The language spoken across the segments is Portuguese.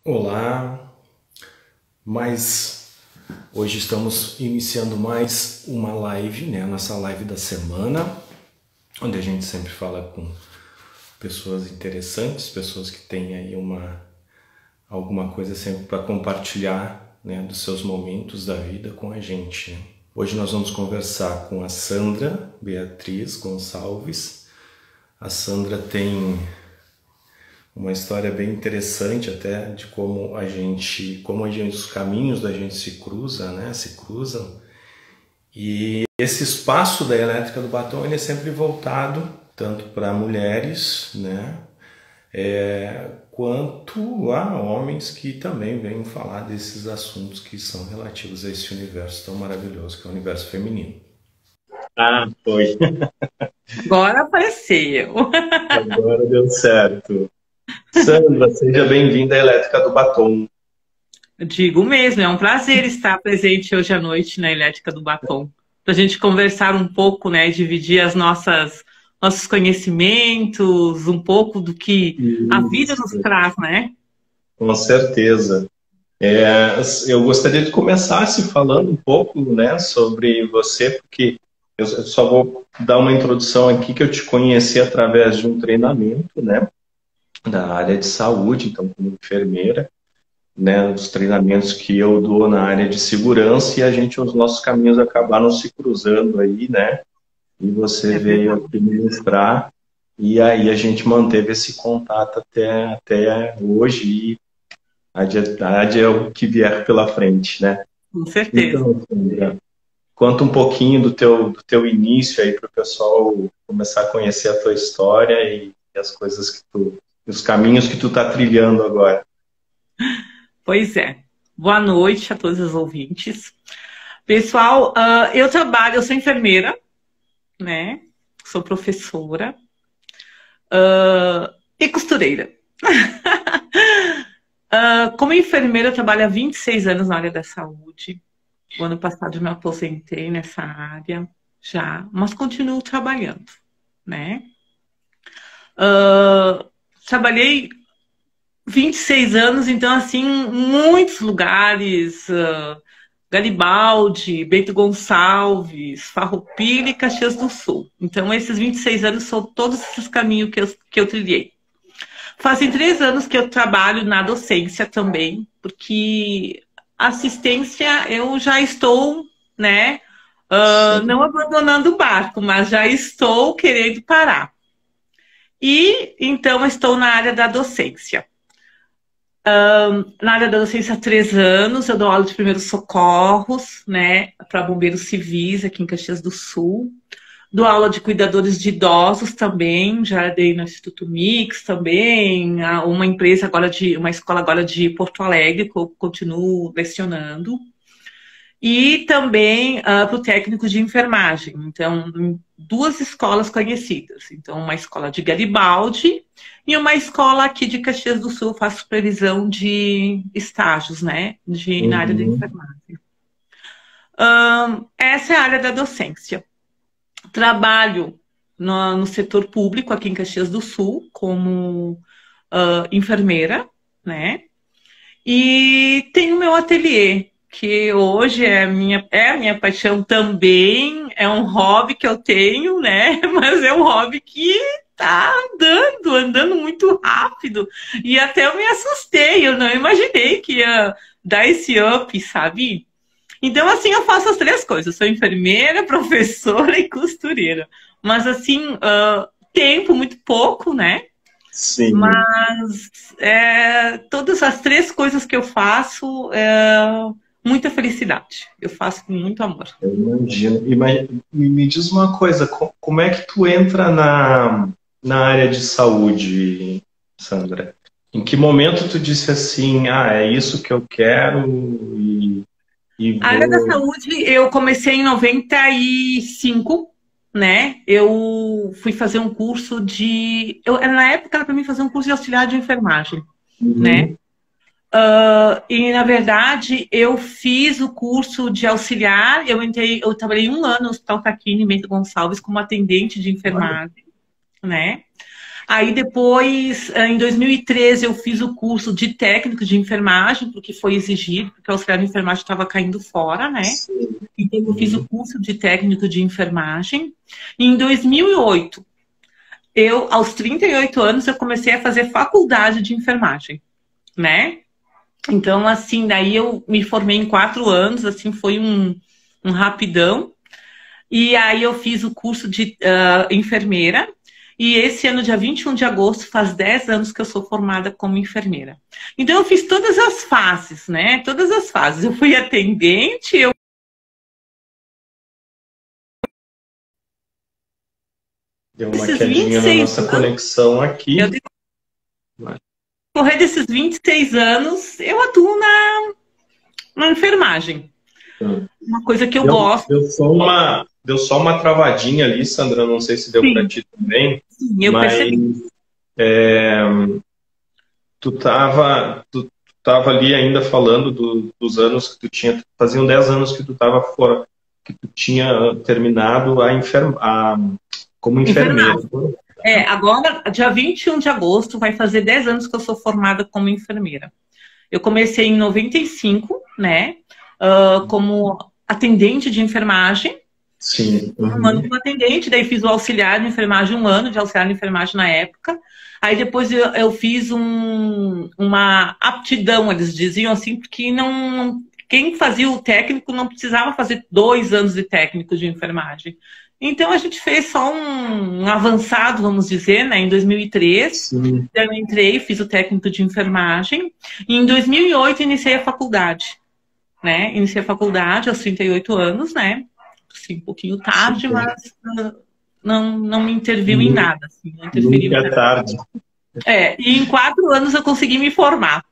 Olá, mas hoje estamos iniciando mais uma live, né? A nossa live da semana, onde a gente sempre fala com pessoas interessantes, pessoas que têm aí alguma coisa sempre para compartilhar, né, dos seus momentos da vida com a gente, né? Hoje nós vamos conversar com a Sandra Beatriz Gonçalves. A Sandra tem uma história bem interessante até de os caminhos da gente se cruzam, né? Se cruzam. E esse espaço da Elétrica do Batom, ele é sempre voltado tanto para mulheres, né? Quanto a homens que também vêm falar desses assuntos que são relativos a esse universo tão maravilhoso que é o universo feminino. Ah, foi. Agora apareceu. Agora deu certo. Sandra, seja bem-vinda à Elétrica do Batom. Digo mesmo, é um prazer estar presente hoje à noite na Elétrica do Batom. Para a gente conversar um pouco, né? Dividir nossos conhecimentos, um pouco do que a vida nos Isso, traz, né? com certeza. Eu gostaria de começar se falando um pouco, né, sobre você, porque eu só vou dar uma introdução aqui que eu te conheci através de um treinamento, né, da área de saúde, então como enfermeira, né, dos treinamentos que eu dou na área de segurança e os nossos caminhos acabaram se cruzando aí, né? E você É veio verdade. aqui ministrar, e aí a gente manteve esse contato até hoje, e adiante é o que vier pela frente, né? Com certeza. Então, Sandra, conta um pouquinho do teu início aí para o pessoal começar a conhecer a tua história e as coisas os caminhos que tu está trilhando agora. Pois é. Boa noite a todos os ouvintes. Pessoal, eu sou enfermeira, né? Sou professora, e costureira. Como enfermeira, eu trabalho há 26 anos na área da saúde. O ano passado eu me aposentei nessa área já, mas continuo trabalhando, né? Trabalhei 26 anos, então, assim, em muitos lugares, Garibaldi, Bento Gonçalves, Farroupilha e Caxias do Sul. Então, esses 26 anos são todos esses caminhos que eu trilhei. Fazem 3 anos que eu trabalho na docência também, porque assistência eu já estou, né, Sim. não abandonando o barco, mas já estou querendo parar. E então estou na área da docência. Na área da docência há 3 anos, eu dou aula de primeiros socorros, né, para bombeiros civis aqui em Caxias do Sul. Dou aula de cuidadores de idosos também, já dei no Instituto Mix também, uma escola agora de Porto Alegre, que eu continuo lecionando. E também para o técnico de enfermagem. Então, em 2 escolas conhecidas. Então, uma escola de Garibaldi e uma escola aqui de Caxias do Sul, faço supervisão de estágios, né, na área da Uhum. enfermagem. Essa é a área da docência. Trabalho no setor público aqui em Caxias do Sul como enfermeira, né? E tenho meu ateliê, que hoje é a minha paixão também, é um hobby que eu tenho, né? Mas é um hobby que tá andando muito rápido. E até eu me assustei, eu não imaginei que ia dar esse up, sabe? Então, assim, eu faço as 3 coisas. Eu sou enfermeira, professora e costureira. Mas, assim, tempo muito pouco, né? Sim. Mas todas as 3 coisas que eu faço, muita felicidade. Eu faço com muito amor. Eu imagino. Me diz uma coisa, como é que tu entra na área de saúde, Sandra? Em que momento tu disse assim, é isso que eu quero e A área da vou... saúde, eu comecei em 95, né? Eu fui fazer um curso na época era para mim fazer um curso de auxiliar de enfermagem, né? Uhum, E, na verdade, eu fiz o curso de auxiliar, eu trabalhei 1 ano no Hospital Taquini, em Bento Gonçalves, como atendente de olha, enfermagem, né? Aí depois, em 2013, eu fiz o curso de técnico de enfermagem, porque foi exigido, porque o auxiliar de enfermagem estava caindo fora, né? Então eu fiz o curso de técnico de enfermagem. E em 2008, aos 38 anos, eu comecei a fazer faculdade de enfermagem, né? Então, assim, daí eu me formei em 4 anos, assim, foi um rapidão. E aí eu fiz o curso de enfermeira. E esse ano, dia 21 de agosto, faz 10 anos que eu sou formada como enfermeira. Então, eu fiz todas as fases, né? Todas as fases. Eu fui atendente, Deu uma quedinha na nossa conexão aqui. No decorrer desses 26 anos, eu atuo na enfermagem. Uma coisa que eu gosto. Deu só uma travadinha ali, Sandra, não sei se deu para ti também. Sim, eu percebi. Tu tava ali ainda falando dos anos que tu tinha, faziam 10 anos que tu estava fora, que tu tinha terminado como enfermeira. Agora, dia 21 de agosto, vai fazer 10 anos que eu sou formada como enfermeira. Eu comecei em 95, né, como atendente de enfermagem. Sim. Um ano como atendente, daí fiz o auxiliar de enfermagem, 1 ano de auxiliar de enfermagem na época. Aí depois eu fiz uma aptidão, eles diziam assim, porque quem fazia o técnico não precisava fazer 2 anos de técnico de enfermagem. Então a gente fez só um avançado, vamos dizer, né, em 2003. Sim. Eu entrei, fiz o técnico de enfermagem. E em 2008 iniciei a faculdade, né? Iniciei a faculdade aos 38 anos, né? Assim, um pouquinho tarde, sim, mas não me interviu em nada. Assim, não interferiu nunca é tarde. E em 4 anos eu consegui me formar.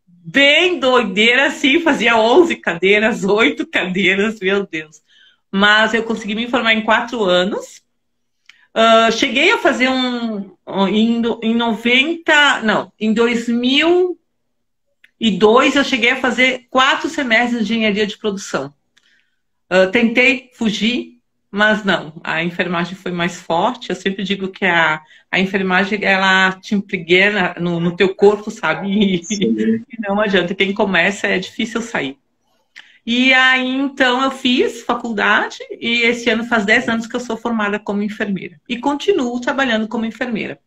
Bem doideira, assim, fazia 11 cadeiras, 8 cadeiras, meu Deus. Mas eu consegui me formar em 4 anos. Cheguei a fazer em 2002 eu cheguei a fazer 4 semestres de engenharia de produção. Tentei fugir, mas não. A enfermagem foi mais forte. Eu sempre digo que a enfermagem, ela te impregna no teu corpo, sabe? E não adianta. Quem começa é difícil sair. E aí, então, eu fiz faculdade e esse ano faz 10 anos que eu sou formada como enfermeira. E continuo trabalhando como enfermeira.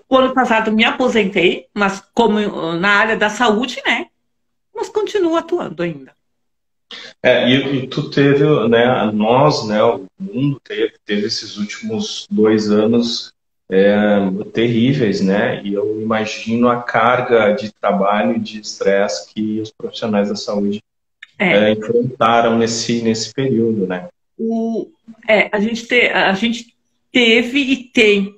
O ano passado me aposentei, mas como na área da saúde, né? Mas continuo atuando ainda. E tu teve, né, nós, né, o mundo teve esses últimos 2 anos terríveis, né, e eu imagino a carga de trabalho e de estresse que os profissionais da saúde enfrentaram nesse período, né. A gente teve e tem,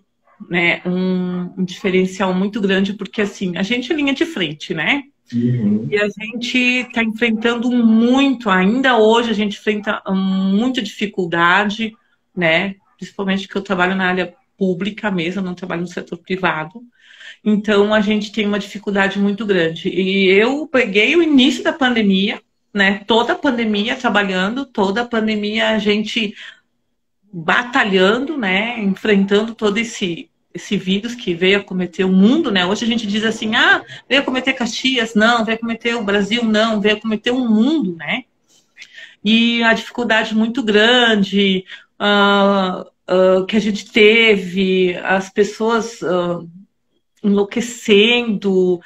né, um diferencial muito grande, porque assim, a gente é linha de frente, né? Uhum. E a gente está enfrentando muito, ainda hoje a gente enfrenta muita dificuldade, né? Principalmente que eu trabalho na área pública mesmo, não trabalho no setor privado. Então a gente tem uma dificuldade muito grande. E eu peguei o início da pandemia, né? Toda a pandemia trabalhando, toda a pandemia a gente batalhando, né? Enfrentando todo esse vírus que veio acometer o mundo, né? Hoje a gente diz assim, veio acometer Caxias, não, veio acometer o Brasil, não, veio acometer o mundo, né? E a dificuldade muito grande que a gente teve, as pessoas enlouquecendo,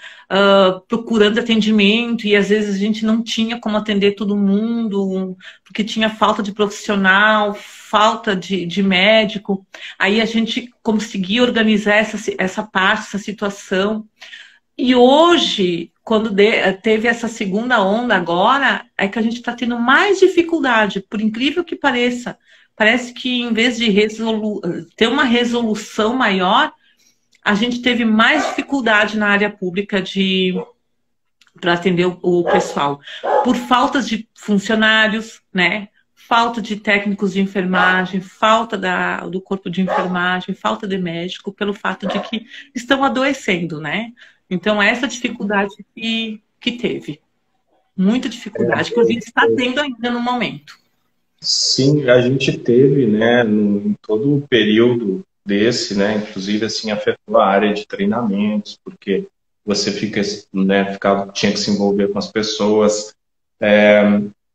procurando atendimento, e às vezes a gente não tinha como atender todo mundo, porque tinha falta de profissional, falta de médico. Aí a gente conseguia organizar essa parte, essa situação. E hoje, quando teve essa segunda onda agora, é que a gente está tendo mais dificuldade, por incrível que pareça. Parece que em vez de ter uma resolução maior, a gente teve mais dificuldade na área pública para atender o pessoal. Por falta de funcionários, né? Falta de técnicos de enfermagem, falta do corpo de enfermagem, falta de médico, pelo fato de que estão adoecendo, né? Então, essa dificuldade que teve. Muita dificuldade, que a gente está tendo ainda no momento. Sim, a gente teve, né, em todo o período desse, né? Inclusive, assim, afetou a área de treinamentos, porque você fica, né, tinha que se envolver com as pessoas.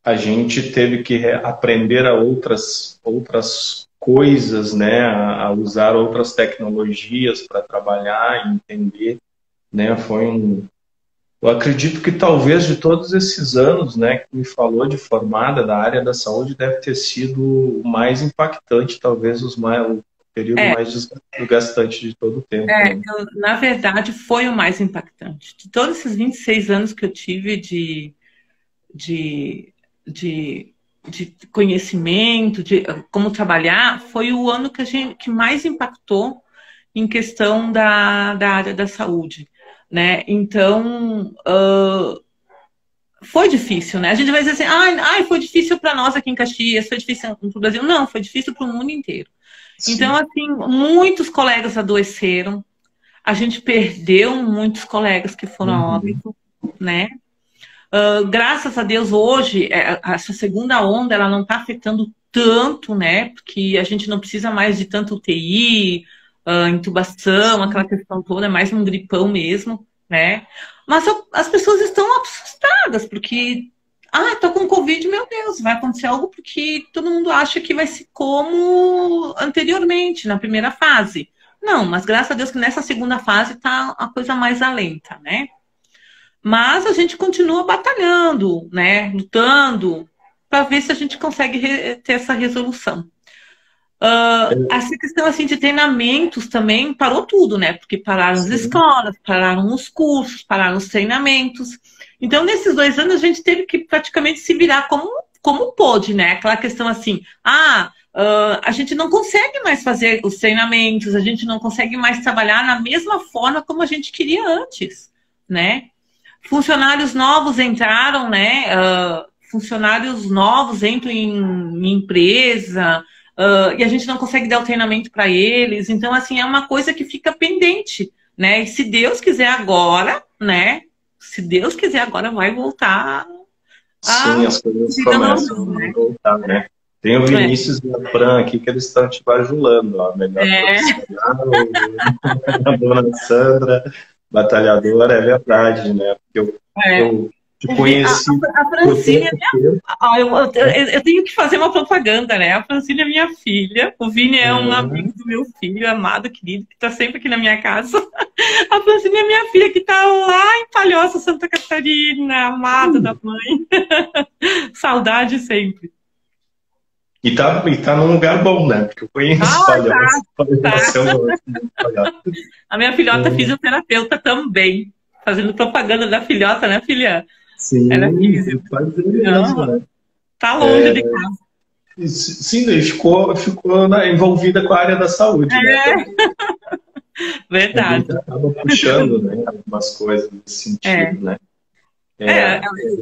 A gente teve que aprender a outras coisas, né? A usar outras tecnologias para trabalhar e entender, né? Eu acredito que talvez de todos esses anos, né, que me falou de formada da área da saúde, deve ter sido o mais impactante, talvez o período mais desgastante de todo o tempo. Né? Na verdade, foi o mais impactante. De todos esses 26 anos que eu tive de conhecimento, de como trabalhar, foi o ano que mais impactou em questão da área da saúde. Né? Então, foi difícil, né? A gente vai dizer assim, foi difícil para nós aqui em Caxias, foi difícil para o Brasil. Não, foi difícil para o mundo inteiro. Sim. Então, assim, muitos colegas adoeceram, a gente perdeu muitos colegas que foram a óbito, né? Graças a Deus, hoje, essa segunda onda, ela não está afetando tanto, né? Porque a gente não precisa mais de tanto UTI, intubação, aquela questão toda, é mais um gripão mesmo, né? Mas as pessoas estão assustadas, porque, tô com Covid, meu Deus, vai acontecer algo, porque todo mundo acha que vai ser como anteriormente, na primeira fase. Não, mas graças a Deus que nessa segunda fase tá a coisa mais alenta, né? Mas a gente continua batalhando, né? Lutando, para ver se a gente consegue ter essa resolução. Essa questão assim, de treinamentos também parou tudo, né? Porque pararam as escolas, pararam os cursos, pararam os treinamentos. Então, nesses 2 anos, a gente teve que praticamente se virar como pôde, né? Aquela questão assim, a gente não consegue mais fazer os treinamentos, a gente não consegue mais trabalhar na mesma forma como a gente queria antes, né? Funcionários novos entraram, né? Funcionários novos entram em empresa, e a gente não consegue dar o treinamento para eles. Então, assim, é uma coisa que fica pendente, né? E se Deus quiser agora, né? Se Deus quiser agora, vai voltar. Sim, as coisas começam a voltar, né? Tem o Vinícius e a Fran aqui que eles estão te bajulando, ó. Melhor profissional, a dona Sandra, batalhadora, é verdade, né? Porque eu te conheci. A Francine eu tenho que fazer uma propaganda, né? A Francine é minha filha, o Vini é um amigo do meu filho, amado, querido, que está sempre aqui na minha casa. A Francine é minha filha, que está lá em Palhoça, Santa Catarina, amada da mãe. Saudade sempre. E tá num lugar bom, né? Porque eu conheço Palhoça. A minha filhota é fisioterapeuta também. Fazendo propaganda da filhota, né, filha? Sim, ela é mesmo, né? Tá longe de casa. Sim, ficou envolvida com a área da saúde, né? Verdade. A gente acaba puxando, né, algumas coisas nesse sentido, né?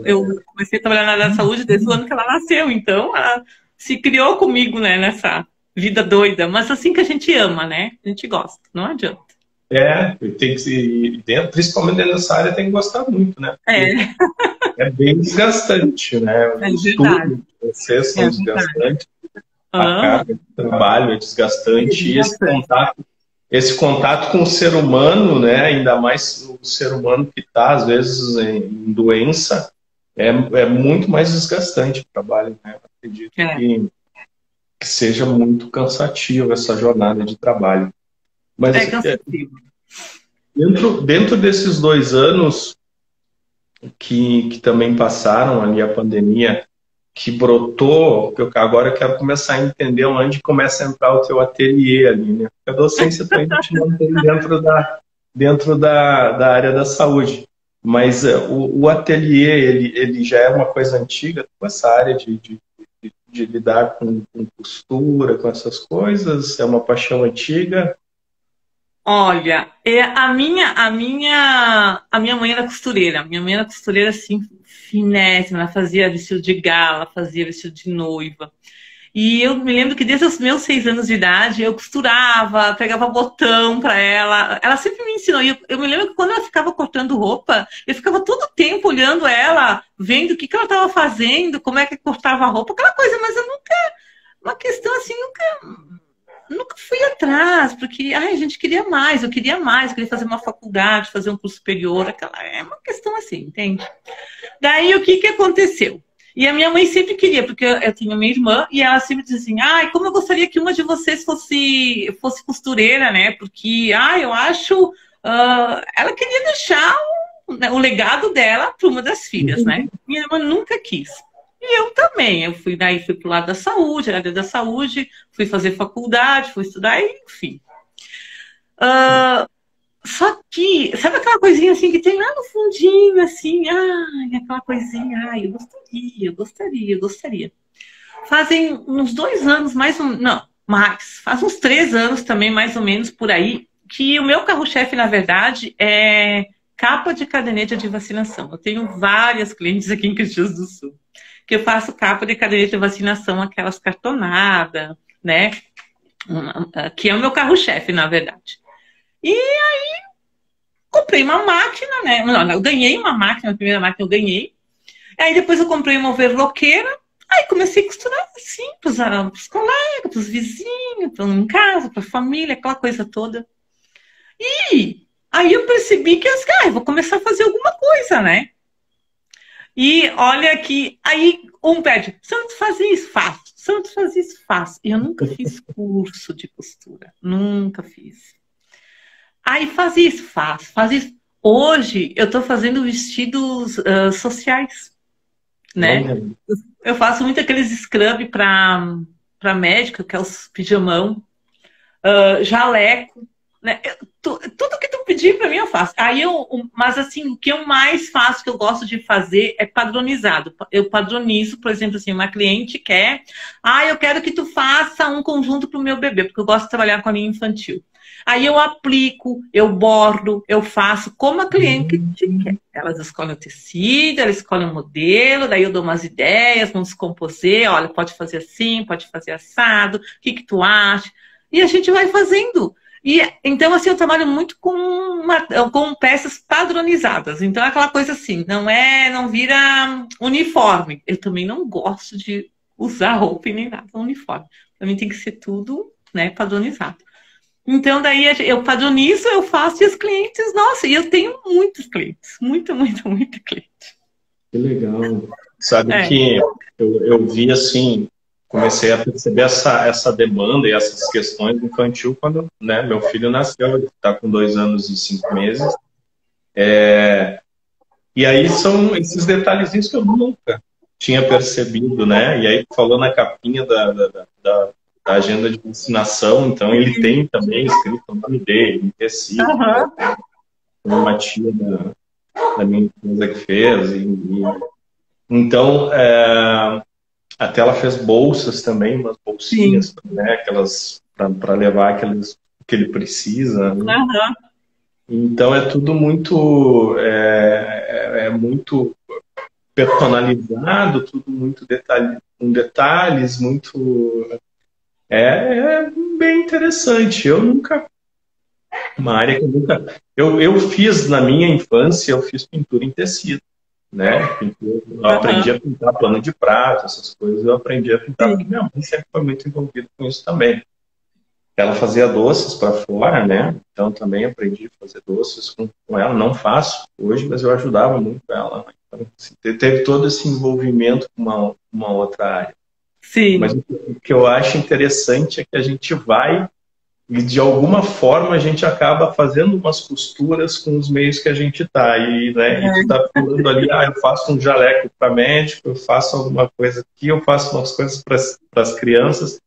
Eu comecei a trabalhar na área da saúde desde o ano que ela nasceu, então ela se criou comigo, né, nessa vida doida, mas assim que a gente ama, né? A gente gosta, não adianta. Tem que se, principalmente dentro dessa área, tem que gostar muito, né? É bem desgastante, né? O estudo, vocês são desgastantes, a carga de trabalho é desgastante, e esse contato com o ser humano, né? Ainda mais o ser humano que está, às vezes, em doença, é muito mais desgastante o trabalho, né? Eu acredito que seja muito cansativo essa jornada de trabalho. Mas dentro desses 2 anos que também passaram ali a pandemia, que brotou, que agora eu quero começar a entender onde começa a entrar o teu ateliê ali, né? Porque a docência também te mantém dentro da área da saúde. Mas o ateliê, ele já é uma coisa antiga, com essa área de lidar com costura, com essas coisas, é uma paixão antiga. Olha, a minha mãe era costureira. Minha mãe era costureira, assim, finésima. Ela fazia vestido de gala, fazia vestido de noiva. E eu me lembro que desde os meus 6 anos de idade, eu costurava, pegava botão para ela. Ela sempre me ensinou. E eu me lembro que quando ela ficava cortando roupa, eu ficava todo o tempo olhando ela, vendo o que ela estava fazendo, como é que cortava a roupa, aquela coisa. Mas eu nunca... Uma questão assim, nunca fui atrás, porque a gente queria mais, eu queria mais, eu queria fazer uma faculdade, fazer um curso superior, é uma questão assim, entende? Daí o que que aconteceu? E a minha mãe sempre queria, porque eu tinha minha irmã, e ela sempre dizia assim, ai, como eu gostaria que uma de vocês fosse costureira, né? Porque, eu acho... ela queria deixar o legado dela para uma das filhas, né? Minha irmã nunca quis. E eu também. Eu fui pro lado da saúde, área da saúde, fui fazer faculdade, fui estudar, enfim. Só que, sabe aquela coisinha assim que tem lá no fundinho, assim, aquela coisinha, eu gostaria. Fazem uns 2 anos, faz uns 3 anos também, mais ou menos, por aí, que o meu carro-chefe, na verdade, é capa de caderneta de vacinação. Eu tenho várias clientes aqui em Caxias do Sul, que eu faço capa de caderneta de vacinação, aquelas cartonadas, né? Que é o meu carro-chefe, na verdade. E aí, comprei uma máquina, né? Não, eu ganhei uma máquina, a primeira máquina eu ganhei. Aí depois eu comprei uma overloqueira. Aí comecei a costurar assim, pros colegas, pros vizinhos, em casa, pra família, aquela coisa toda. E aí eu percebi que eu vou começar a fazer alguma coisa, né? E olha que aí um pede, Santos, faz isso, faço. Santos, faz isso, faço. E eu nunca fiz curso de costura, nunca fiz. Aí faz isso, faz isso. Hoje eu tô fazendo vestidos sociais, né? Eu faço muito aqueles scrub para médica, que é os pijamão, jaleco, né? Tudo que tu pedir para mim eu faço. Mas assim, o que eu mais faço, que eu gosto de fazer, é padronizado. Eu padronizo, por exemplo, assim, uma cliente quer, eu quero que tu faça um conjunto para o meu bebê, porque eu gosto de trabalhar com a linha infantil. Aí eu aplico, eu bordo, eu faço como a cliente quer. Elas escolhem o tecido, elas escolhem o modelo, daí eu dou umas ideias, vamos composer, olha, pode fazer assim, pode fazer assado, o que que tu acha? E a gente vai fazendo. E então, assim, eu trabalho muito com peças padronizadas. Então, é aquela coisa assim, não vira uniforme. Eu também não gosto de usar roupa e nem nada uniforme. Para mim tem que ser tudo, né, padronizado. Então, daí eu padronizo, eu faço, e os clientes, nossa, e eu tenho muitos clientes, muito cliente. Que legal. Sabe que eu vi assim, comecei a perceber essa demanda e essas questões infantil quando, né, meu filho nasceu, ele está com 2 anos e 5 meses. E aí são esses detalhezinhos que eu nunca tinha percebido, né? E aí falou na capinha da agenda de vacinação, então ele tem também escrito o nome dele, em tecido, uma tia da minha empresa que fez. Então, até ela fez bolsas também, umas bolsinhas, né, aquelas para levar aqueles que ele precisa. Né? Então é tudo muito muito personalizado, tudo muito com detalhes, muito bem interessante. Uma área que eu nunca eu fiz na minha infância, eu fiz pintura em tecido. Né? Eu aprendi a pintar pano de prato, essas coisas eu aprendi a pintar, porque minha mãe sempre foi muito envolvida com isso também. Ela fazia doces para fora, né? Então também aprendi a fazer doces com ela. Não faço hoje, mas eu ajudava muito ela. Então, assim, teve todo esse envolvimento com uma outra área. Sim. Mas o que eu acho interessante é que a gente vai e de alguma forma a gente acaba fazendo umas costuras com os meios que a gente está. E, né, e tu tá falando ali, eu faço um jaleco para médico, eu faço alguma coisa aqui, eu faço umas coisas para as crianças.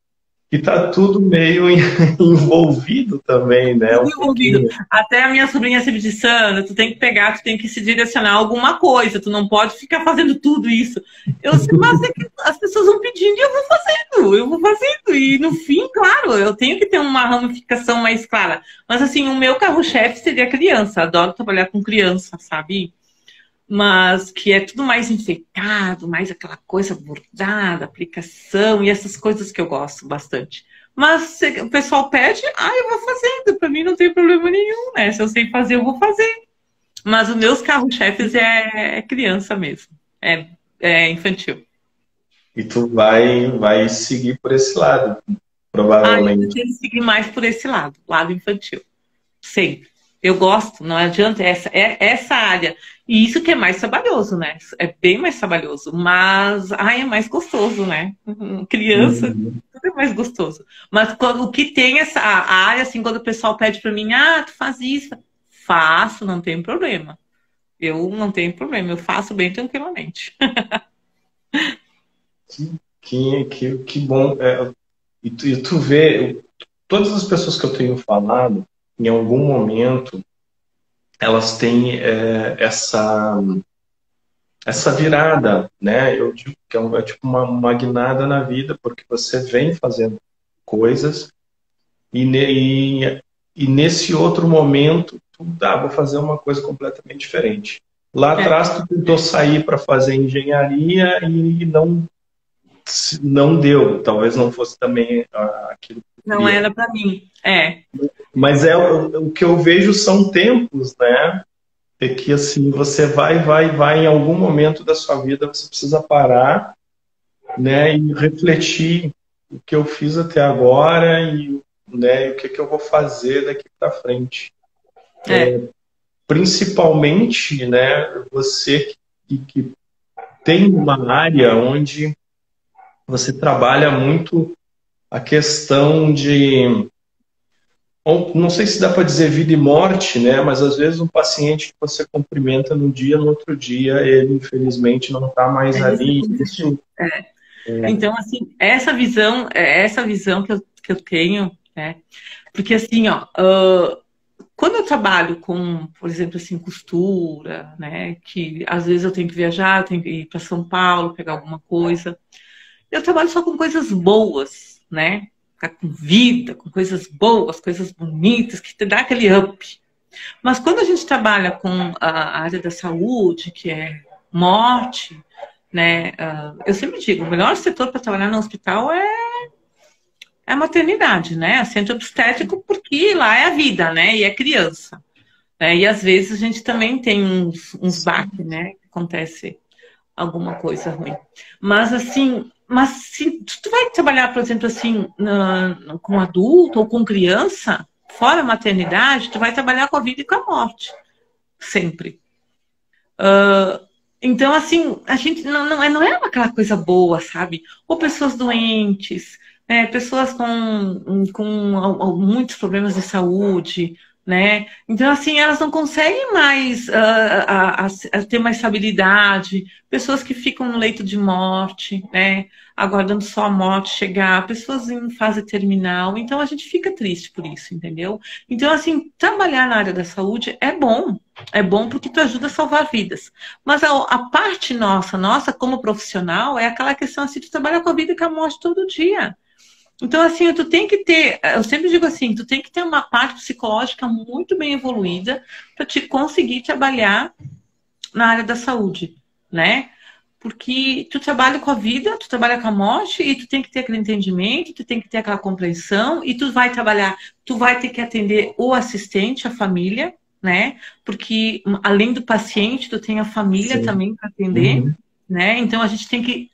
E tá tudo meio envolvido também, né? Envolvido. Até a minha sobrinha sempre disse, Sandra, tu tem que se direcionar a alguma coisa, tu não pode ficar fazendo tudo isso. Eu sei, mas é que as pessoas vão pedindo e eu vou fazendo. E no fim, claro, eu tenho que ter uma ramificação mais clara. Mas assim, o meu carro-chefe seria criança. Adoro trabalhar com criança, sabe? Mas que é tudo mais enfeitado, mais aquela coisa bordada, aplicação e essas coisas que eu gosto bastante. Mas se o pessoal pede, eu vou fazendo, para mim não tem problema nenhum, né? Se eu sei fazer, eu vou fazer. Mas os meus carro-chefes é criança mesmo, é infantil. E tu vai seguir por esse lado. Ah, eu provavelmente. pretendo seguir mais por esse lado infantil. Sempre. Eu gosto, não adianta, essa área. E isso que é mais trabalhoso, né? É bem mais trabalhoso, mas ai, é mais gostoso, né? Criança, Uhum. tudo é mais gostoso. Mas o que tem essa a área, assim, quando o pessoal pede para mim, tu faz isso, faço, não tem problema. Eu não tenho problema, eu faço bem tranquilamente. Que bom. E tu vê, todas as pessoas que eu tenho falado, em algum momento, elas têm essa virada, né? Eu digo que é tipo uma guinada na vida, porque você vem fazendo coisas e, e nesse outro momento, vou fazer uma coisa completamente diferente. Lá É, atrás, tu tentou sair para fazer engenharia e não deu. Talvez não fosse também aquilo que eu não queria. era para mim. É. Mas o que eu vejo são tempos, né? É que assim, você vai, em algum momento da sua vida você precisa parar, né, e refletir o que eu fiz até agora e, né, o que eu vou fazer daqui para frente. É. Principalmente, né, você que tem uma área onde você trabalha muito a questão de, não sei se dá para dizer vida e morte, né? Mas às vezes um paciente que você cumprimenta num dia, no outro dia, ele infelizmente não está mais Isso ali. aconteceu. Isso Então, assim, essa visão que eu tenho, né? Porque assim, ó, quando eu trabalho com, por exemplo, assim, costura, né? Que às vezes eu tenho que viajar, eu tenho que ir para São Paulo, pegar alguma coisa. Eu trabalho só com coisas boas, né? Com vida, com coisas boas, coisas bonitas, que te dá aquele up. Mas quando a gente trabalha com a área da saúde, que é morte, né? Eu sempre digo, o melhor setor para trabalhar no hospital é a maternidade, né? Centro obstétrico, porque lá é a vida, né? E é criança. Né? E às vezes a gente também tem uns baques, né? Que acontece alguma coisa ruim. Mas se tu vai trabalhar, por exemplo, assim, com adulto ou com criança, fora a maternidade, tu vai trabalhar com a vida e com a morte. Sempre. Então, assim, a gente não é aquela coisa boa, sabe? Ou pessoas doentes, né? Pessoas com muitos problemas de saúde, né? Então, assim, elas não conseguem mais ter mais estabilidade. Pessoas que ficam no leito de morte, né? Aguardando só a morte chegar. Pessoas em fase terminal. Então, a gente fica triste por isso, entendeu? Então, assim, trabalhar na área da saúde é bom. É bom porque tu ajuda a salvar vidas. Mas a parte nossa como profissional, é aquela questão assim, tu trabalha com a vida e com a morte todo dia. Então, assim, tu tem que ter, eu sempre digo assim, tu tem que ter uma parte psicológica muito bem evoluída para te conseguir trabalhar na área da saúde, né? Porque tu trabalha com a vida, tu trabalha com a morte e tu tem que ter aquele entendimento, tu tem que ter aquela compreensão e tu vai trabalhar, tu vai ter que atender o assistente, a família, né? Porque além do paciente, tu tem a família sim. também para atender, Uhum. né? Então a gente tem que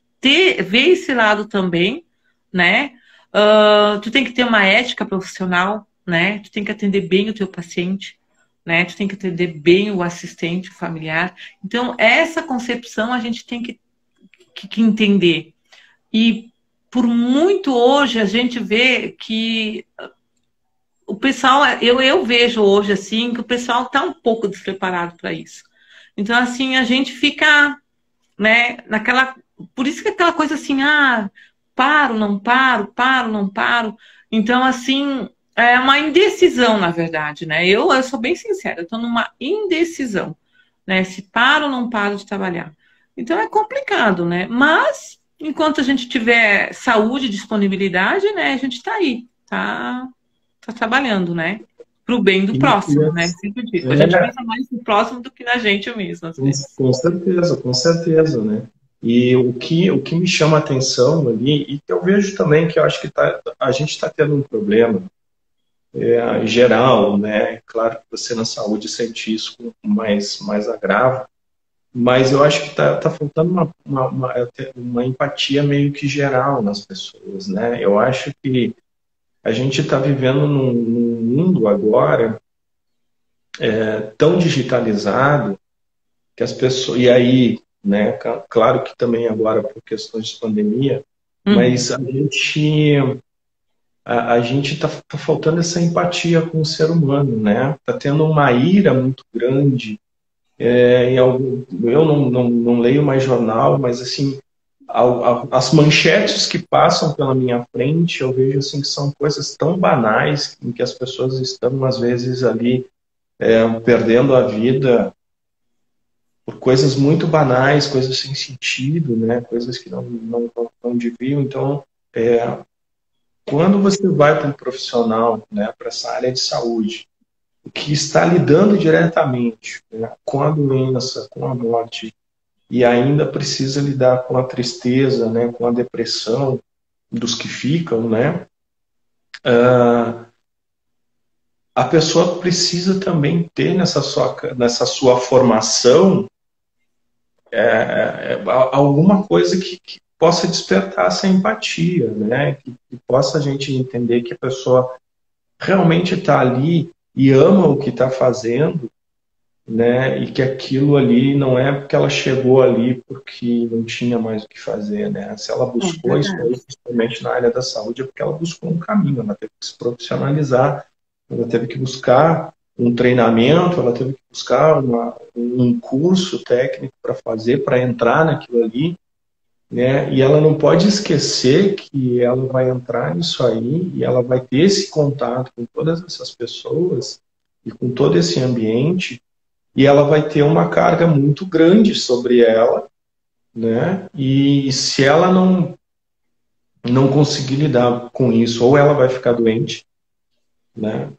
ver esse lado também, né? Tu tem que ter uma ética profissional, né? Tu tem que atender bem o teu paciente, né? Tu tem que atender bem o assistente, o familiar. Então, essa concepção a gente tem que entender. E por muito hoje a gente vê que o pessoal, eu vejo hoje assim, que o pessoal está um pouco despreparado para isso. Então, assim, a gente fica, né, naquela. Por isso que é aquela coisa assim, paro, não paro, paro, não paro. Então, assim, é uma indecisão, na verdade, né? Eu sou bem sincera, eu estou numa indecisão, né? Se paro ou não paro de trabalhar. Então é complicado, né? Mas enquanto a gente tiver saúde e disponibilidade, né, a gente está aí, tá trabalhando, né? Para o bem do próximo, né? Sempre digo. A gente pensa mais no próximo do que na gente mesmo, às vezes. Com certeza, né? E o que me chama a atenção ali, e que eu vejo também, que eu acho que a gente está tendo um problema geral, né? Claro que você na saúde sente isso com mais agravo, mas eu acho que tá faltando uma empatia meio que geral nas pessoas, né? Eu acho que a gente está vivendo num mundo agora tão digitalizado que as pessoas... E aí, né, claro que também agora por questões de pandemia, mas a gente tá faltando essa empatia com o ser humano, né? Tá tendo uma ira muito grande. Eu não leio mais jornal, mas assim, as manchetes que passam pela minha frente, eu vejo assim que são coisas tão banais em que as pessoas estão às vezes ali perdendo a vida por coisas muito banais, coisas sem sentido, né? Coisas que não deviam. Então, quando você vai para um profissional, né, para essa área de saúde, que está lidando diretamente, né, com a doença, com a morte, e ainda precisa lidar com a tristeza, né, com a depressão dos que ficam, né, a pessoa precisa também ter nessa sua formação alguma coisa que possa despertar essa empatia, né, que possa a gente entender que a pessoa realmente está ali e ama o que está fazendo, né? E que aquilo ali não é porque ela chegou ali porque não tinha mais o que fazer, né? Se ela buscou isso aí, principalmente na área da saúde, é porque ela buscou um caminho, ela teve que se profissionalizar, ela teve que buscar um treinamento, ela teve que buscar um curso técnico para fazer, para entrar naquilo ali, né? E ela não pode esquecer que ela vai entrar nisso aí e ela vai ter esse contato com todas essas pessoas e com todo esse ambiente, e ela vai ter uma carga muito grande sobre ela, né? E se ela não conseguir lidar com isso, ou ela vai ficar doente, né?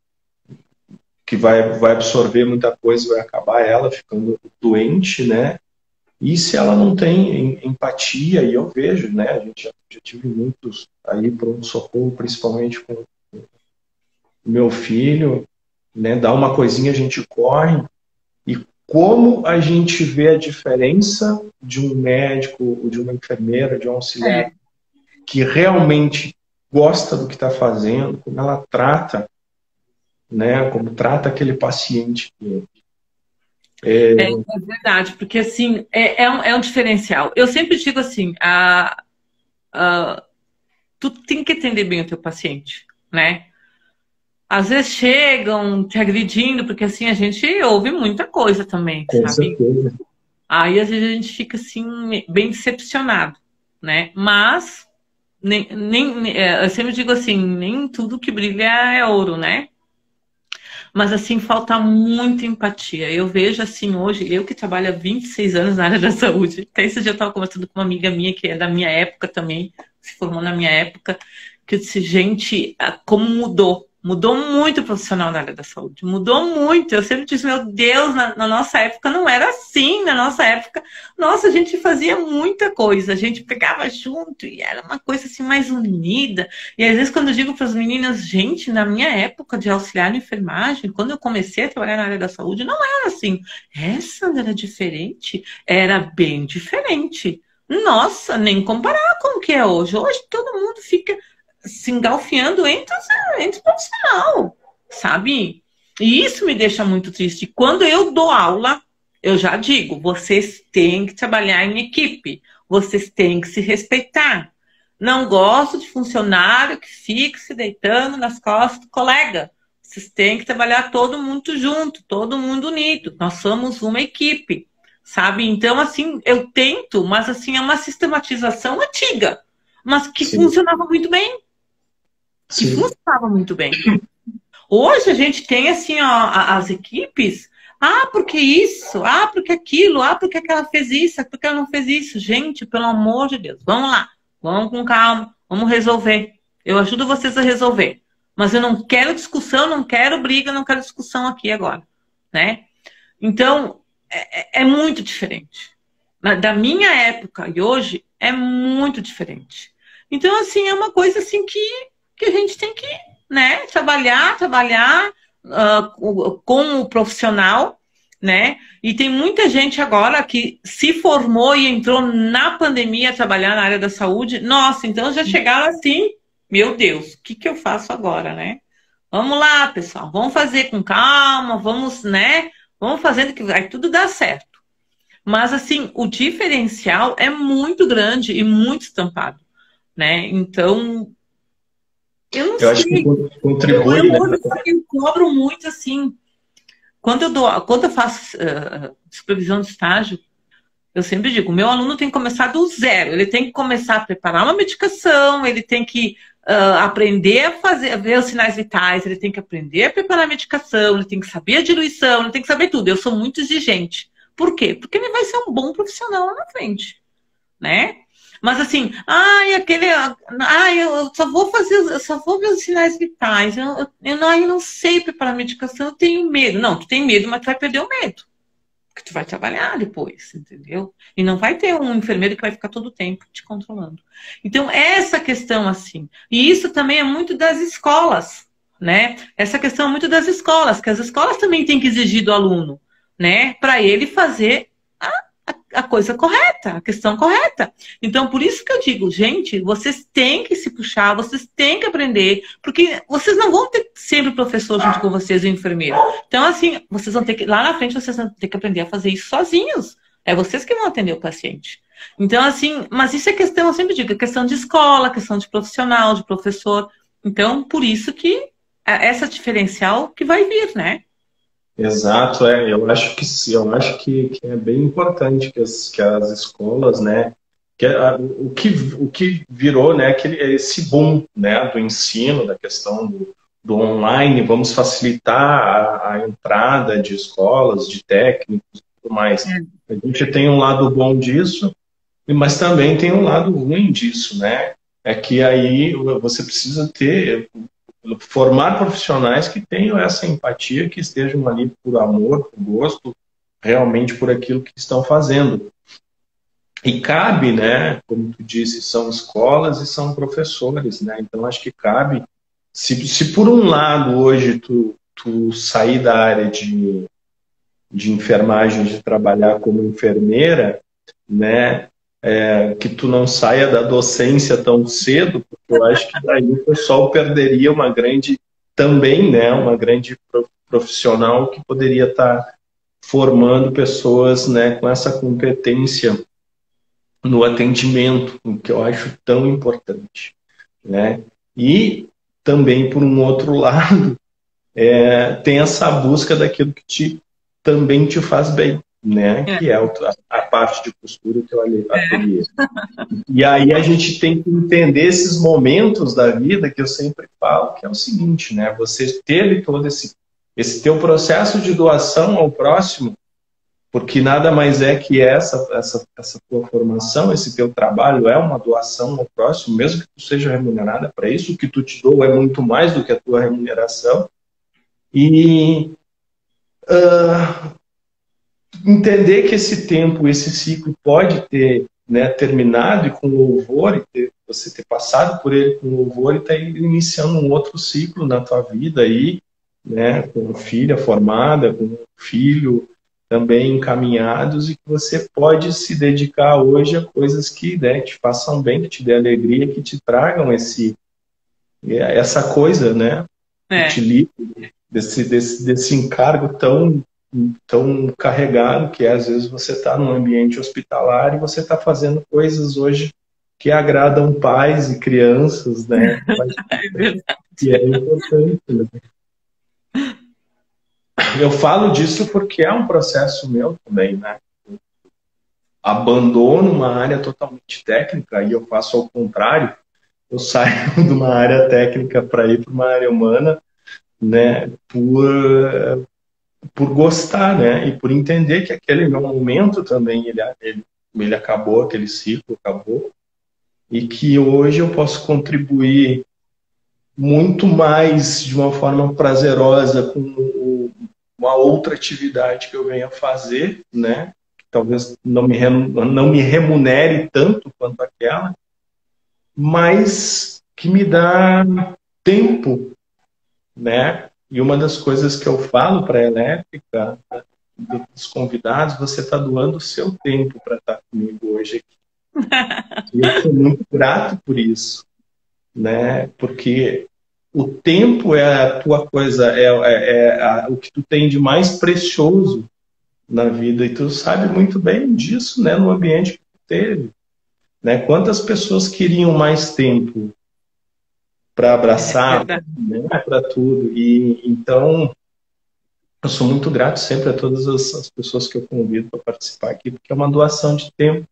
Que vai absorver muita coisa, vai acabar ela ficando doente, né? E se ela não tem empatia, e eu vejo, né? A gente já tive muitos aí pronto-socorro, principalmente com o meu filho, né? Dá uma coisinha, a gente corre. E como a gente vê a diferença de um médico, de uma enfermeira, de um auxiliar, que realmente gosta do que está fazendo, como ela trata, né? Como trata aquele paciente. É verdade, porque assim, é um diferencial. Eu sempre digo assim, tu tem que atender bem o teu paciente, né? Às vezes chegam te agredindo, porque assim, a gente ouve muita coisa também, Com sabe? certeza. Aí às vezes a gente fica assim, bem decepcionado, né? Mas, eu sempre digo assim, nem tudo que brilha é ouro, né? Mas assim, falta muita empatia. Eu vejo assim, hoje, eu que trabalho há 26 anos na área da saúde, até esse dia eu estava conversando com uma amiga minha, que é da minha época também, se formou na minha época, que eu disse, gente, como mudou. Mudou muito o profissional na área da saúde. Mudou muito. Eu sempre disse, meu Deus, na nossa época não era assim. Na nossa época, nossa, a gente fazia muita coisa. A gente pegava junto e era uma coisa assim mais unida. E às vezes quando eu digo para as meninas, gente, na minha época de auxiliar de enfermagem, quando eu comecei a trabalhar na área da saúde, não era assim. Essa era diferente. Era bem diferente. Nossa, nem comparar com o que é hoje. Hoje todo mundo fica se engalfinhando entre profissional, sabe? E isso me deixa muito triste. Quando eu dou aula, eu já digo, vocês têm que trabalhar em equipe, vocês têm que se respeitar. Não gosto de funcionário que fica se deitando nas costas do colega. Vocês têm que trabalhar todo mundo junto, todo mundo unido. Nós somos uma equipe, sabe? Então, assim, eu tento, mas assim, é uma sistematização antiga, mas que funcionava muito bem. Que funcionava muito bem. Hoje a gente tem assim, ó, as equipes, porque isso, porque aquilo, porque aquela fez isso, porque ela não fez isso. Gente, pelo amor de Deus, vamos lá, vamos com calma, vamos resolver. Eu ajudo vocês a resolver. Mas eu não quero discussão, não quero briga, não quero discussão aqui agora, né? Então, é muito diferente. Da minha época e hoje, é muito diferente. Então, assim, é uma coisa assim que a gente tem que, né, trabalhar com o profissional, né? E tem muita gente agora que se formou e entrou na pandemia a trabalhar na área da saúde. Nossa, então já chegaram assim, meu Deus, o que que eu faço agora, né? Vamos lá, pessoal, vamos fazer com calma, vamos, né? Vamos fazendo que vai tudo dar certo. Mas, assim, o diferencial é muito grande e muito estampado, né? Então, eu não Eu acho que sei. contribui, né? Eu cobro muito, assim, quando eu faço supervisão de estágio, eu sempre digo, o meu aluno tem que começar do zero, ele tem que começar a preparar uma medicação, ele tem que aprender a ver os sinais vitais, ele tem que aprender a preparar a medicação, ele tem que saber a diluição, ele tem que saber tudo. Eu sou muito exigente. Por quê? Porque ele vai ser um bom profissional lá na frente, né? Mas assim, eu só vou fazer, eu só vou ver os sinais vitais, eu não sei preparar medicação, eu tenho medo. Não, tu tem medo, mas tu vai perder o medo. Porque tu vai trabalhar depois, entendeu? E não vai ter um enfermeiro que vai ficar todo o tempo te controlando. Então, essa questão, assim, e isso também é muito das escolas, né? Essa questão é muito das escolas, que as escolas também têm que exigir do aluno, né? Para ele fazer a coisa correta, a questão correta. Então, por isso que eu digo, gente, vocês têm que se puxar, vocês têm que aprender, porque vocês não vão ter sempre o professor junto com vocês, o enfermeiro. Então, assim, vocês vão ter que, lá na frente, vocês vão ter que aprender a fazer isso sozinhos. É vocês que vão atender o paciente. Então, assim, mas isso é questão, eu sempre digo, é questão de escola, questão de profissional, de professor. Então, por isso que essa diferencial que vai vir, né? Exato, eu acho que é bem importante que as escolas, né, o que virou, né, esse boom, né, do ensino, da questão do online, vamos facilitar a entrada de escolas, de técnicos e tudo mais. A gente tem um lado bom disso, mas também tem um lado ruim disso, né? É que aí você precisa formar profissionais que tenham essa empatia, que estejam ali por amor, por gosto, realmente por aquilo que estão fazendo. E cabe, né, como tu disse, são escolas e são professores, né? Então acho que cabe, se por um lado hoje tu sair da área de enfermagem, de trabalhar como enfermeira, né, que tu não saia da docência tão cedo, porque eu acho que daí o pessoal perderia também, né, uma grande profissional que poderia estar formando pessoas, né, com essa competência no atendimento, o que eu acho tão importante, né? E também, por um outro lado, tem essa busca daquilo que também te faz bem, né? Que é a parte de costura, o teu ateliê. E aí a gente tem que entender esses momentos da vida que eu sempre falo, que é o seguinte, né? Você teve todo esse teu processo de doação ao próximo, porque nada mais é que essa tua formação, esse teu trabalho é uma doação ao próximo, mesmo que tu seja remunerada para isso, o que tu te doa é muito mais do que a tua remuneração. E entender que esse tempo, esse ciclo pode ter, né, terminado e com louvor, você ter passado por ele com louvor e estar iniciando um outro ciclo na tua vida aí, né, com filha formada, com filho também encaminhados, e que você pode se dedicar hoje a coisas que, né, te façam bem, que te dê alegria, que te tragam essa coisa, né, que te livre desse encargo tão carregado, que às vezes você está num ambiente hospitalar e você está fazendo coisas hoje que agradam pais e crianças, né? É verdade. E é importante, né? Eu falo disso porque é um processo meu também, né? Eu abandono uma área totalmente técnica e eu faço ao contrário. Eu saio de uma área técnica para ir para uma área humana, né? Por gostar, né? E por entender que aquele meu momento também ele acabou, aquele ciclo acabou, e que hoje eu posso contribuir muito mais de uma forma prazerosa com uma outra atividade que eu venho a fazer, né? Que talvez não me remunere tanto quanto aquela, mas que me dá tempo, né? E uma das coisas que eu falo para a Elétrica, dos convidados, você está doando o seu tempo para estar comigo hoje aqui. E eu sou muito grato por isso. né? Porque o tempo é a tua coisa, o que tu tem de mais precioso na vida, e tu sabe muito bem disso, né? No ambiente que tu teve, né? Quantas pessoas queriam mais tempo para abraçar, verdade. né? Para tudo, e então eu sou muito grato sempre a todas as pessoas que eu convido para participar aqui, porque é uma doação de tempo,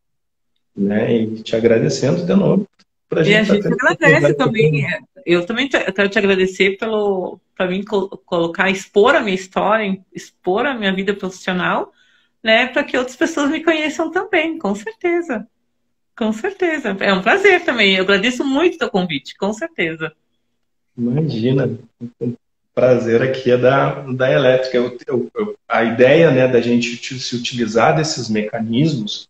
né? E te agradecendo de novo para a E gente a estar gente tendo essa agradece conversa. também. Eu também eu quero te agradecer para mim colocar, expor a minha história, expor a minha vida profissional, né, para que outras pessoas me conheçam também, com certeza. Com certeza. É um prazer também. Eu agradeço muito o teu convite, com certeza. Imagina, o prazer aqui é da elétrica. A ideia, né, da gente se utilizar desses mecanismos,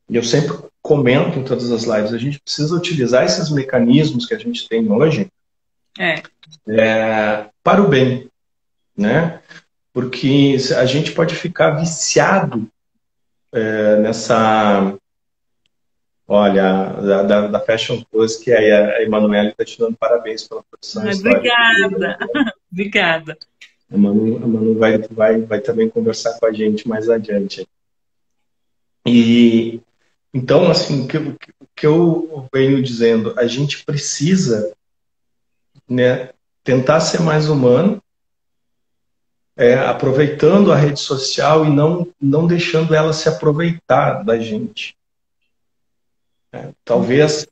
e eu sempre comento em todas as lives, a gente precisa utilizar esses mecanismos que a gente tem hoje É, para o bem, né? Porque a gente pode ficar viciado nessa. Olha, da Fashion Plus, que aí a Emanuele está te dando parabéns pela produção histórica. obrigada. Obrigada. A Manu vai também conversar com a gente mais adiante. E então, assim, o que eu venho dizendo, a gente precisa, né, tentar ser mais humano, aproveitando a rede social e não deixando ela se aproveitar da gente. Talvez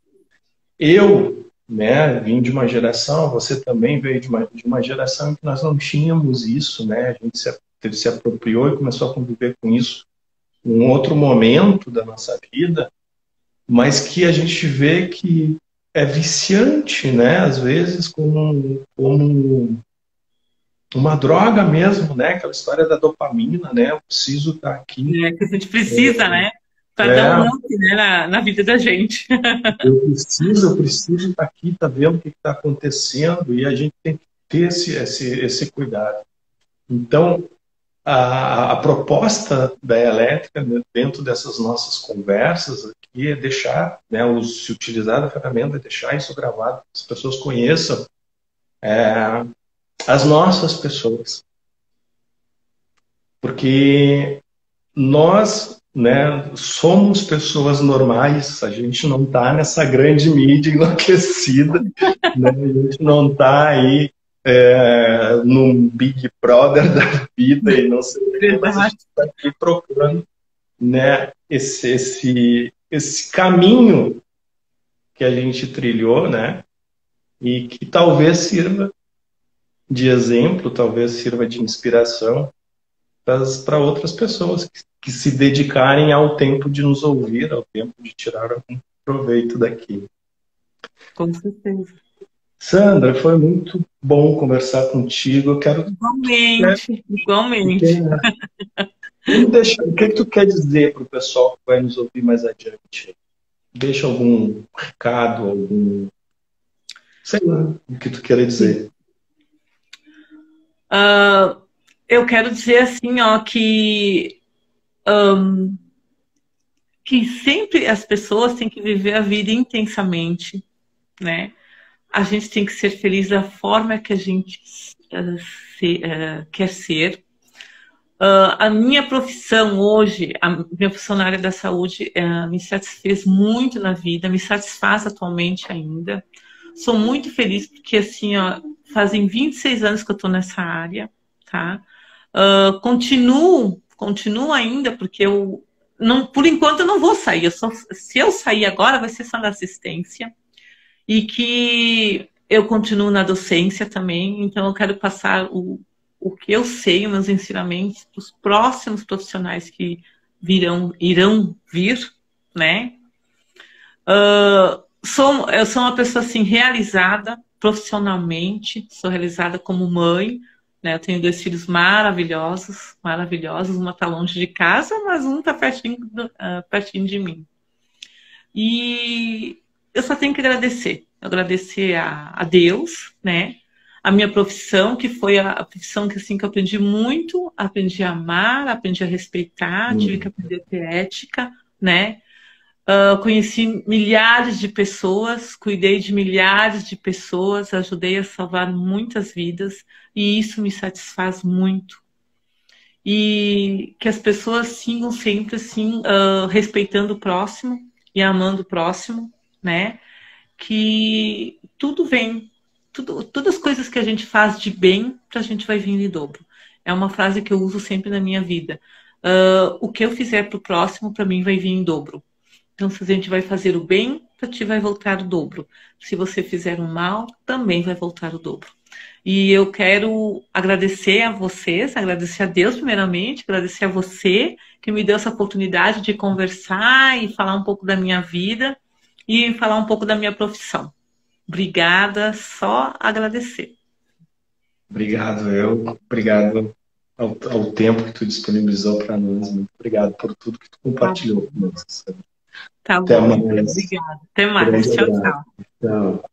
eu, né, vim de uma geração, você também veio de uma geração em que nós não tínhamos isso, né? A gente se apropriou e começou a conviver com isso num outro momento da nossa vida, mas que a gente vê que é viciante, né? Às vezes como uma droga mesmo, né? Aquela história da dopamina, né? Eu preciso estar aqui. É que a gente precisa, né? Para dar um É, up, né, na vida da gente. eu preciso estar aqui, estar vendo o que está acontecendo, e a gente tem que ter esse cuidado. Então, a proposta da elétrica, né, dentro dessas nossas conversas aqui, é deixar, né, se utilizar da ferramenta, é deixar isso gravado, que as pessoas conheçam as nossas pessoas. Porque nós, né, somos pessoas normais, a gente não está nessa grande mídia enlouquecida, né, a gente não está aí num Big Brother da vida e não sei o que, mas a gente está aqui procurando, né, esse caminho que a gente trilhou, né, e que talvez sirva de exemplo, talvez sirva de inspiração para outras pessoas que se dedicarem ao tempo de nos ouvir, ao tempo de tirar algum proveito daqui. Com certeza. Sandra, foi muito bom conversar contigo. Eu quero. Igualmente, igualmente. O que tu quer dizer para o pessoal que vai nos ouvir mais adiante? Deixa algum recado, sei lá, o que tu quer dizer. Eu quero dizer assim, ó, que sempre as pessoas têm que viver a vida intensamente, né? A gente tem que ser feliz da forma que a gente quer ser. A minha profissão hoje, a minha profissão na área da saúde, me satisfez muito na vida, me satisfaz atualmente ainda. Sou muito feliz porque, assim, ó, fazem 26 anos que eu estou nessa área, tá? Continuo ainda, porque por enquanto eu não vou sair. Se eu sair agora, vai ser só na assistência. E que eu continuo na docência também, então eu quero passar o que eu sei, os meus ensinamentos, para os próximos profissionais que irão vir, né? Eu sou uma pessoa assim, realizada profissionalmente, sou realizada como mãe, né? Eu tenho 2 filhos maravilhosos, uma está longe de casa, mas um está pertinho de mim. E eu só tenho que agradecer a Deus, né? A minha profissão, que foi a profissão que, assim, que eu aprendi muito, aprendi a amar, aprendi a respeitar, tive que aprender a ter ética, né? Eu conheci milhares de pessoas, cuidei de milhares de pessoas, ajudei a salvar muitas vidas e isso me satisfaz muito. E que as pessoas sigam sempre assim, respeitando o próximo e amando o próximo, né? Que tudo vem, todas as coisas que a gente faz de bem, pra gente vai vir em dobro. É uma frase que eu uso sempre na minha vida. O que eu fizer pro próximo, para mim vai vir em dobro. Então, se a gente vai fazer o bem, para ti vai voltar o dobro. Se você fizer o mal, também vai voltar o dobro. E eu quero agradecer a vocês, agradecer a Deus primeiramente, agradecer a você que me deu essa oportunidade de conversar e falar um pouco da minha vida e falar um pouco da minha profissão. Obrigada, só agradecer. Obrigado ao tempo que tu disponibilizou para nós. Muito obrigado por tudo que tu compartilhou conosco. Tá Até bom, mais. obrigada. Até mais. Tchau, tchau. Tchau.